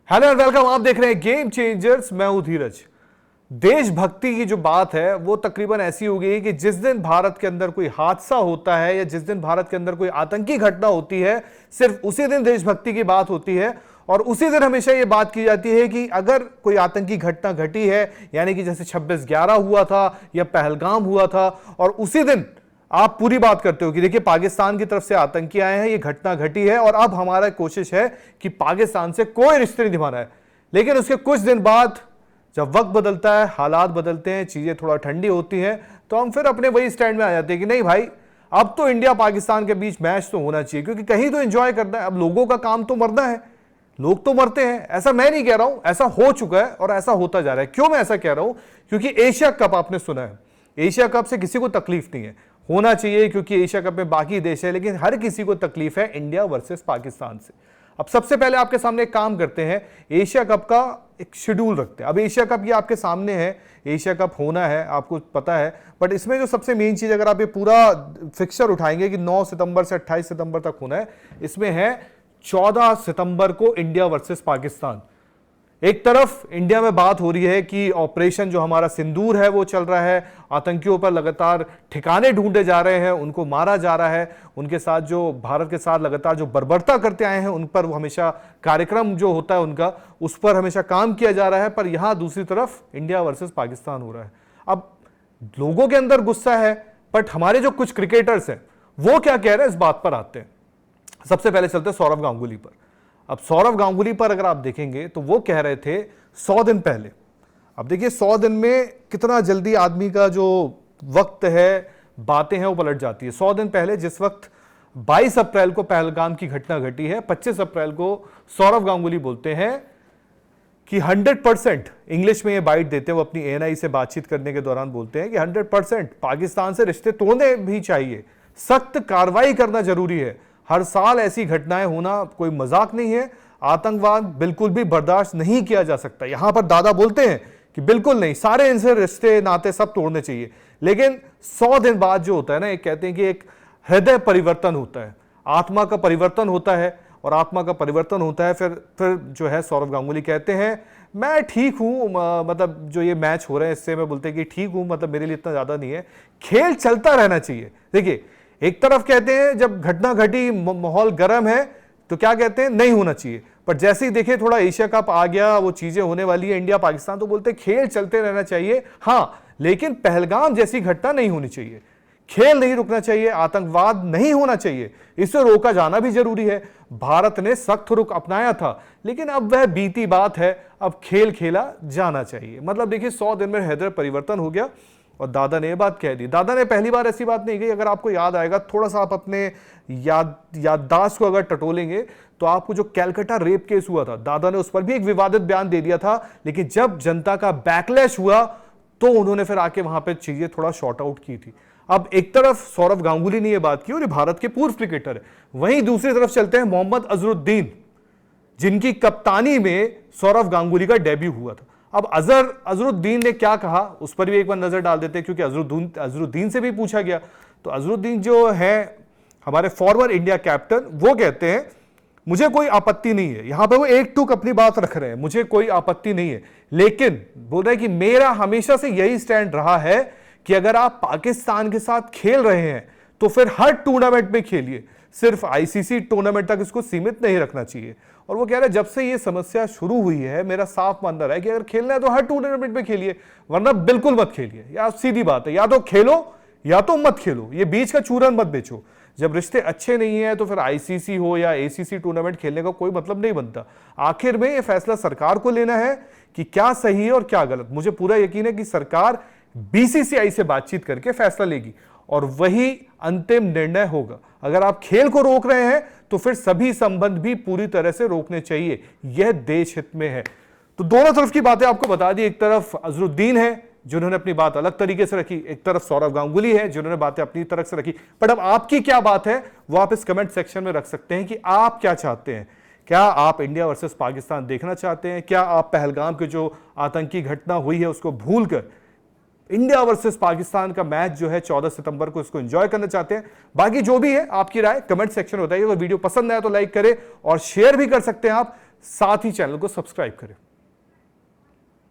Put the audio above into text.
Hello and welcome. आप देख रहे हैं गेम चेंजर्स। मैं हूं धीरज। देशभक्ति की जो बात है वो तकरीबन ऐसी हो गई है कि जिस दिन भारत के अंदर कोई हादसा होता है या जिस दिन भारत के अंदर कोई आतंकी घटना होती है, सिर्फ उसी दिन देशभक्ति की बात होती है। और उसी दिन हमेशा ये बात की जाती है कि अगर कोई आतंकी घटना घटी है, यानी कि जैसे 26/11 हुआ था या पहलगाम हुआ था, और उसी दिन आप पूरी बात करते हो कि देखिए पाकिस्तान की तरफ से आतंकी आए हैं, ये घटना घटी है और अब हमारा कोशिश है कि पाकिस्तान से कोई रिश्ते नहीं निभाना है। लेकिन उसके कुछ दिन बाद जब वक्त बदलता है, हालात बदलते हैं, चीजें थोड़ा ठंडी होती हैं, तो हम फिर अपने वही स्टैंड में आ जाते हैं कि नहीं भाई, अब तो इंडिया पाकिस्तान के बीच मैच तो होना चाहिए, क्योंकि कहीं तो एंजॉय करना है। अब लोगों का काम तो मरना है, लोग तो मरते हैं। ऐसा मैं नहीं कह रहा हूं, ऐसा हो चुका है और ऐसा होता जा रहा है। क्यों मैं ऐसा कह रहा हूं? क्योंकि एशिया कप आपने सुना है, एशिया कप से किसी को तकलीफ नहीं है, होना चाहिए क्योंकि एशिया कप में बाकी देश है, लेकिन हर किसी को तकलीफ है इंडिया वर्सेस पाकिस्तान से। अब सबसे पहले आपके सामने एक काम करते हैं, एशिया कप का एक शेड्यूल रखते हैं। अब एशिया कप ये आपके सामने है, एशिया कप होना है, आपको पता है, बट इसमें जो सबसे मेन चीज, अगर आप ये पूरा फिक्सचर उठाएंगे कि 9 सितंबर से 28 सितंबर तक होना है, इसमें है 14 सितंबर को इंडिया वर्सेस पाकिस्तान। एक तरफ इंडिया में बात हो रही है कि ऑपरेशन जो हमारा सिंदूर है वो चल रहा है, आतंकियों पर लगातार ठिकाने ढूंढे जा रहे हैं, उनको मारा जा रहा है, उनके साथ जो भारत के साथ लगातार जो बर्बरता करते आए हैं उन पर हमेशा कार्यक्रम जो होता है उनका, उस पर हमेशा काम किया जा रहा है। पर यहां दूसरी तरफ इंडिया वर्सेस पाकिस्तान हो रहा है। अब लोगों के अंदर गुस्सा है, बट हमारे जो कुछ क्रिकेटर्स हैं वो क्या कह रहे हैं, इस बात पर आते हैं। सबसे पहले चलते हैं सौरव गांगुली पर। अब सौरव गांगुली पर अगर आप देखेंगे तो वो कह रहे थे 100 दिन पहले। अब देखिए 100 दिन में कितना जल्दी आदमी का जो वक्त है, बातें हैं वो पलट जाती है। 100 दिन पहले जिस वक्त 22 अप्रैल को पहलगाम की घटना घटी है, 25 अप्रैल को सौरव गांगुली बोलते हैं कि 100%, इंग्लिश में ये बाइट देते हैं, वो अपनी एएनआई से बातचीत करने के दौरान बोलते हैं कि 100% पाकिस्तान से रिश्ते तोड़ने भी चाहिए, सख्त कार्रवाई करना जरूरी है। हर साल ऐसी घटनाएं होना कोई मजाक नहीं है, आतंकवाद बिल्कुल भी बर्दाश्त नहीं किया जा सकता। यहां पर दादा बोलते हैं कि बिल्कुल नहीं, सारे इनसे रिश्ते नाते सब तोड़ने चाहिए। लेकिन 100 दिन बाद जो होता है ना, एक कहते हैं कि एक हृदय परिवर्तन होता है, आत्मा का परिवर्तन होता है, और आत्मा का परिवर्तन होता है। फिर जो है सौरव गांगुली कहते हैं मैं ठीक हूं, मतलब जो ये मैच हो रहे हैं इससे मैं बोलते हैं कि ठीक हूं, मतलब मेरे लिए इतना ज्यादा नहीं है, खेल चलता रहना चाहिए। देखिए एक तरफ कहते हैं जब घटना घटी, माहौल गर्म है, तो क्या कहते हैं, नहीं होना चाहिए। पर जैसे ही देखे थोड़ा एशिया कप आ गया, वो चीजें होने वाली है इंडिया पाकिस्तान, तो बोलते हैं खेल चलते रहना चाहिए। हां, लेकिन पहलगाम जैसी घटना नहीं होनी चाहिए, खेल नहीं रुकना चाहिए, आतंकवाद नहीं होना चाहिए, इसे रोका जाना भी जरूरी है। भारत ने सख्त रुख अपनाया था, लेकिन अब वह बीती बात है, अब खेल खेला जाना चाहिए। मतलब देखिए 100 दिन में हृदय परिवर्तन हो गया और दादा ने यह बात कह दी। दादा ने पहली बार ऐसी बात नहीं कही। अगर आपको याद आएगा, थोड़ा सा आप अपने याददाश्त को अगर टटोलेंगे, तो आपको जो कैलकाटा रेप केस हुआ था, दादा ने उस पर भी एक विवादित बयान दे दिया था। लेकिन जब जनता का बैकलैश हुआ तो उन्होंने फिर आके वहां पे चीजें थोड़ा शॉर्ट आउट की थी। अब एक तरफ सौरव गांगुली ने यह बात की और ये भारत के पूर्व क्रिकेटर है, वहीं दूसरी तरफ चलते हैं मोहम्मद अजरुद्दीन, जिनकी कप्तानी में सौरव गांगुली का डेब्यू हुआ था। अब अजरुद्दीन ने क्या कहा उस पर भी एक बार नजर डाल देते हैं, क्योंकि अजरुद्दीन से भी पूछा गया। तो अजरुद्दीन जो है हमारे फॉर्मर इंडिया कैप्टन, वो कहते हैं मुझे कोई आपत्ति नहीं है, यहां पर वो एक टूक अपनी बात रख रहे हैं, मुझे कोई आपत्ति नहीं है, लेकिन बोल रहे हैं कि मेरा हमेशा से यही स्टैंड रहा है कि अगर आप पाकिस्तान के साथ खेल रहे हैं तो फिर हर टूर्नामेंट में खेलिए, सिर्फ आईसीसी टूर्नामेंट तक इसको सीमित नहीं रखना चाहिए। और वो कह रहे हैं जब से ये समस्या शुरू हुई है, मेरा साफ मानना है कि अगर खेलना है तो हर टूर्नामेंट में खेलिए, वरना बिल्कुल मत खेलिए। या सीधी बात है, या तो खेलो या तो मत खेलो, ये बीच का चूरन मत बेचो। जब रिश्ते अच्छे नहीं है तो फिर आईसीसी हो या एसीसी टूर्नामेंट खेलने का कोई मतलब नहीं बनता। आखिर में ये फैसला सरकार को लेना है कि क्या सही है और क्या गलत। मुझे पूरा यकीन है कि सरकार बीसीसीआई से बातचीत करके फैसला लेगी और वही अंतिम निर्णय होगा। अगर आप खेल को रोक रहे हैं तो फिर सभी संबंध भी पूरी तरह से रोकने चाहिए, यह देश हित में है। तो दोनों तरफ की बातें आपको बता दी। एक तरफ अजरुद्दीन है जिन्होंने अपनी बात अलग तरीके से रखी, एक तरफ सौरव गांगुली है जिन्होंने बातें अपनी तरफ से रखी। बट अब आपकी क्या बात है वो आप इस कमेंट सेक्शन में रख सकते हैं कि आप क्या चाहते हैं। क्या आप इंडिया वर्सेस पाकिस्तान देखना चाहते हैं? क्या आप पहलगाम की जो आतंकी घटना हुई है उसको भूलकर इंडिया वर्सेस पाकिस्तान का मैच जो है 14 सितंबर को इसको एंजॉय करना चाहते हैं? बाकी जो भी है आपकी राय कमेंट सेक्शन में बताइए। अगर वीडियो पसंद आया तो लाइक करें और शेयर भी कर सकते हैं आप। साथ ही चैनल को सब्सक्राइब करें।